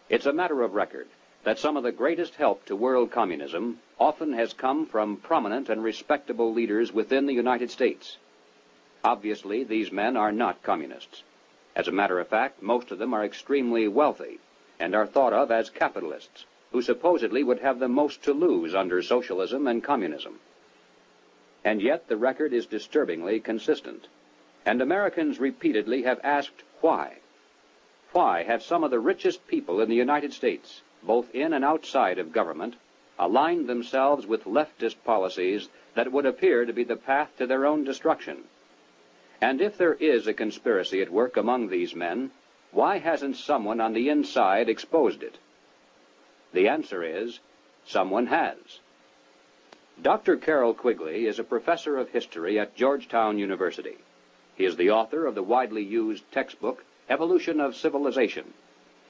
It's a matter of record that some of the greatest help to world communism often has come from prominent and respectable leaders within the United States. Obviously, these men are not communists. As a matter of fact, most of them are extremely wealthy and are thought of as capitalists, who supposedly would have the most to lose under socialism and communism. And yet the record is disturbingly consistent, and Americans repeatedly have asked why. Why have some of the richest people in the United States, both in and outside of government, aligned themselves with leftist policies that would appear to be the path to their own destruction? And if there is a conspiracy at work among these men, why hasn't someone on the inside exposed it? The answer is, someone has. Dr. Carroll Quigley is a professor of history at Georgetown University. He is the author of the widely used textbook, Evolution of Civilization.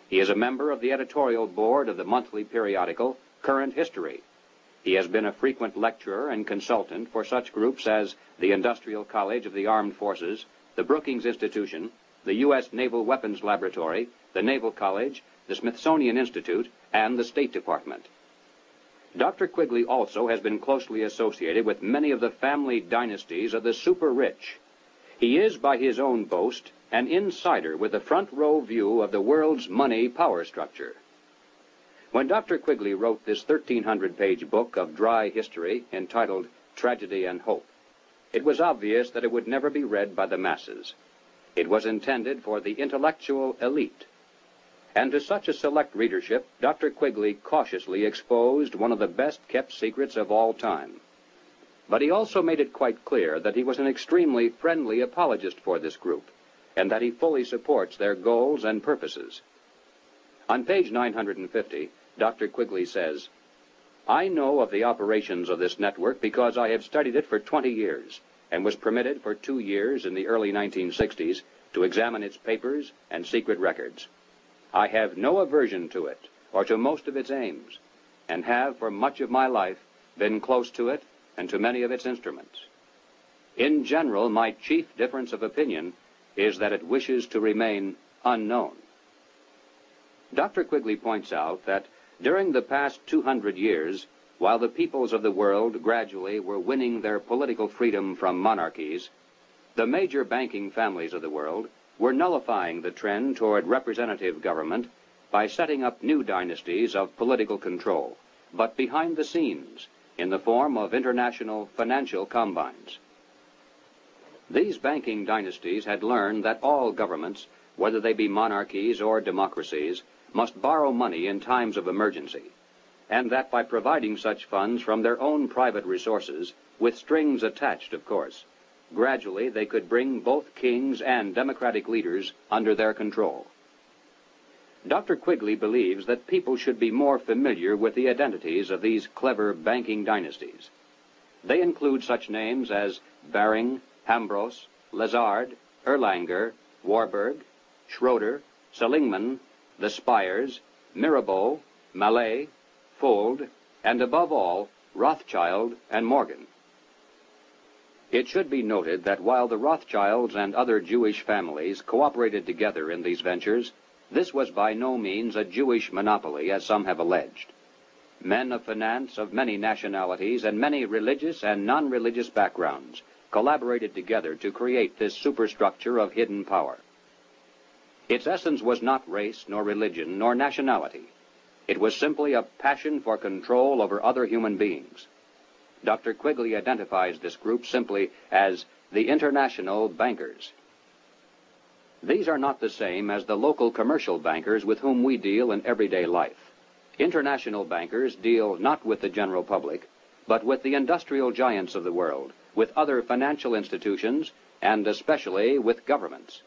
He is a member of the editorial board of the monthly periodical, Current History. He has been a frequent lecturer and consultant for such groups as the Industrial College of the Armed Forces, the Brookings Institution, the U.S. Naval Weapons Laboratory, the Naval College, the Smithsonian Institute, and the State Department. Dr. Quigley also has been closely associated with many of the family dynasties of the super-rich. He is, by his own boast, an insider with a front-row view of the world's money power structure. When Dr. Quigley wrote this 1,300-page book of dry history entitled Tragedy and Hope, it was obvious that it would never be read by the masses. It was intended for the intellectual elite. And to such a select readership, Dr. Quigley cautiously exposed one of the best-kept secrets of all time. But he also made it quite clear that he was an extremely friendly apologist for this group, and that he fully supports their goals and purposes. On page 950, Dr. Quigley says, "I know of the operations of this network because I have studied it for 20 years and was permitted for 2 years in the early 1960s to examine its papers and secret records. I have no aversion to it or to most of its aims, and have for much of my life been close to it and to many of its instruments. In general, my chief difference of opinion is that it wishes to remain unknown." Dr. Quigley points out that during the past 200 years, while the peoples of the world gradually were winning their political freedom from monarchies, the major banking families of the world were nullifying the trend toward representative government by setting up new dynasties of political control, but behind the scenes, in the form of international financial combines. These banking dynasties had learned that all governments, whether they be monarchies or democracies, must borrow money in times of emergency, and that by providing such funds from their own private resources, with strings attached, of course, gradually they could bring both kings and democratic leaders under their control. Dr. Quigley believes that people should be more familiar with the identities of these clever banking dynasties. They include such names as Baring, Hambros, Lazard, Erlanger, Warburg, Schroeder, Seligman, the Spires, Mirabeau, Mallet, Fuld, and above all, Rothschild and Morgan. It should be noted that while the Rothschilds and other Jewish families cooperated together in these ventures, this was by no means a Jewish monopoly, as some have alleged. Men of finance of many nationalities and many religious and non-religious backgrounds collaborated together to create this superstructure of hidden power. Its essence was not race, nor religion, nor nationality. It was simply a passion for control over other human beings. Dr. Quigley identifies this group simply as the international bankers. These are not the same as the local commercial bankers with whom we deal in everyday life. International bankers deal not with the general public, but with the industrial giants of the world, with other financial institutions, and especially with governments.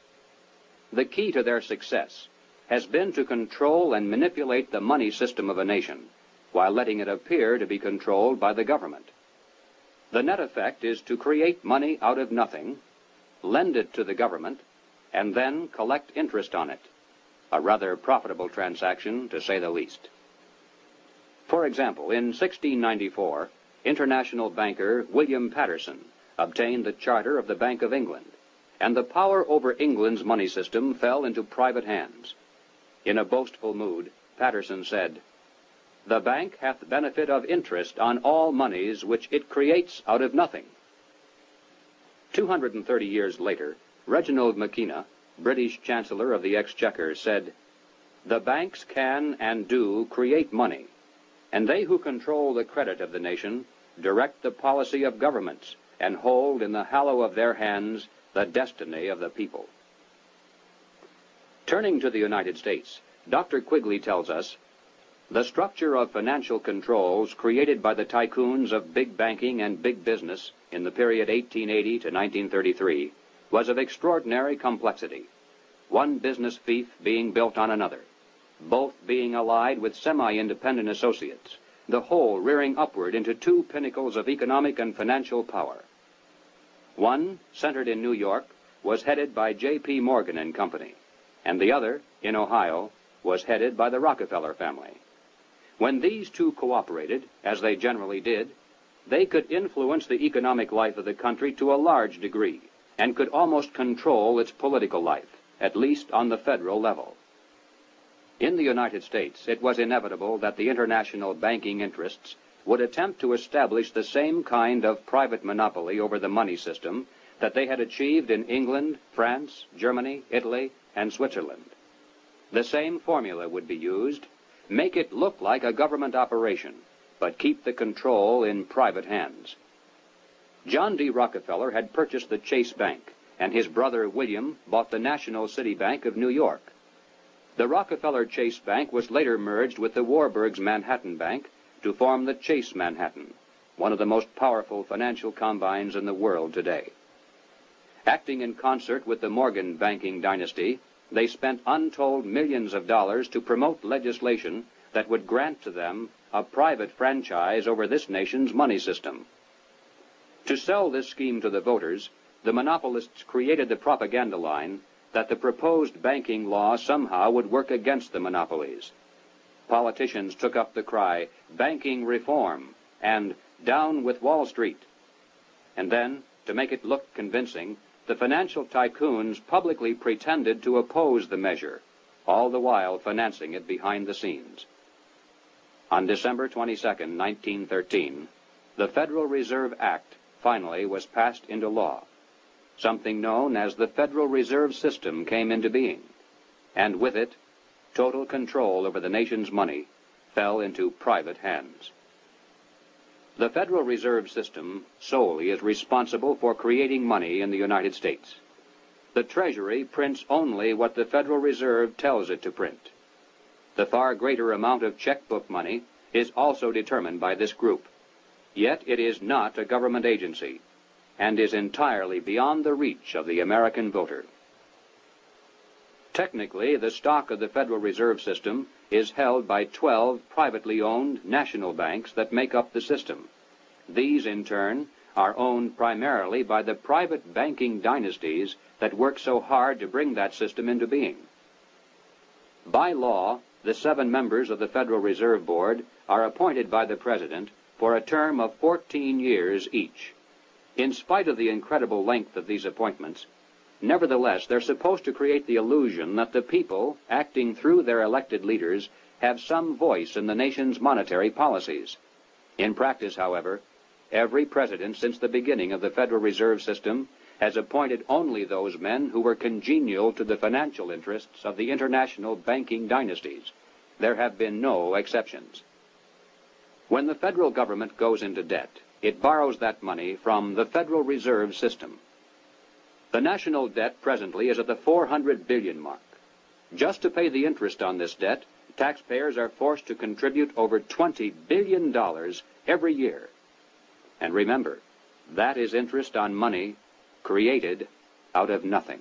The key to their success has been to control and manipulate the money system of a nation, while letting it appear to be controlled by the government. The net effect is to create money out of nothing, lend it to the government, and then collect interest on it, a rather profitable transaction, to say the least. For example, in 1694, international banker William Patterson obtained the charter of the Bank of England, and the power over England's money system fell into private hands. In a boastful mood, Patterson said, "The bank hath benefit of interest on all moneys which it creates out of nothing." 230 years later, Reginald Mackina, British Chancellor of the Exchequer, said, "The banks can and do create money, and they who control the credit of the nation direct the policy of governments and hold in the hollow of their hands the destiny of the people." Turning to the United States, Dr. Quigley tells us, "The structure of financial controls created by the tycoons of big banking and big business in the period 1880 to 1933 was of extraordinary complexity, one business fief being built on another, both being allied with semi-independent associates, the whole rearing upward into two pinnacles of economic and financial power. One, centered in New York, was headed by J.P. Morgan and Company, and the other, in Ohio, was headed by the Rockefeller family. When these two cooperated, as they generally did, they could influence the economic life of the country to a large degree, and could almost control its political life, at least on the federal level. In the United States, it was inevitable that the international banking interests would attempt to establish the same kind of private monopoly over the money system that they had achieved in England, France, Germany, Italy, and Switzerland. The same formula would be used: make it look like a government operation, but keep the control in private hands. John D. Rockefeller had purchased the Chase Bank, and his brother William bought the National City Bank of New York. The Rockefeller Chase Bank was later merged with the Warburg's Manhattan Bank to form the Chase Manhattan, one of the most powerful financial combines in the world today. Acting in concert with the Morgan banking dynasty, they spent untold millions of dollars to promote legislation that would grant to them a private franchise over this nation's money system. To sell this scheme to the voters, the monopolists created the propaganda line that the proposed banking law somehow would work against the monopolies. Politicians took up the cry, "Banking reform," and "Down with Wall Street." And then, to make it look convincing, the financial tycoons publicly pretended to oppose the measure, all the while financing it behind the scenes. On December 22, 1913, the Federal Reserve Act finally was passed into law. Something known as the Federal Reserve System came into being, and with it, total control over the nation's money fell into private hands. The Federal Reserve System solely is responsible for creating money in the United States. The Treasury prints only what the Federal Reserve tells it to print. The far greater amount of checkbook money is also determined by this group. Yet it is not a government agency, and is entirely beyond the reach of the American voter. Technically, the stock of the Federal Reserve System is held by 12 privately owned national banks that make up the system. These, in turn, are owned primarily by the private banking dynasties that work so hard to bring that system into being. By law, the 7 members of the Federal Reserve Board are appointed by the President for a term of 14 years each. In spite of the incredible length of these appointments, nevertheless, they're supposed to create the illusion that the people, acting through their elected leaders, have some voice in the nation's monetary policies. In practice, however, every president since the beginning of the Federal Reserve System has appointed only those men who were congenial to the financial interests of the international banking dynasties. There have been no exceptions. When the federal government goes into debt, it borrows that money from the Federal Reserve System. The national debt presently is at the 400 billion mark. Just to pay the interest on this debt, taxpayers are forced to contribute over $20 billion every year. And remember, that is interest on money created out of nothing.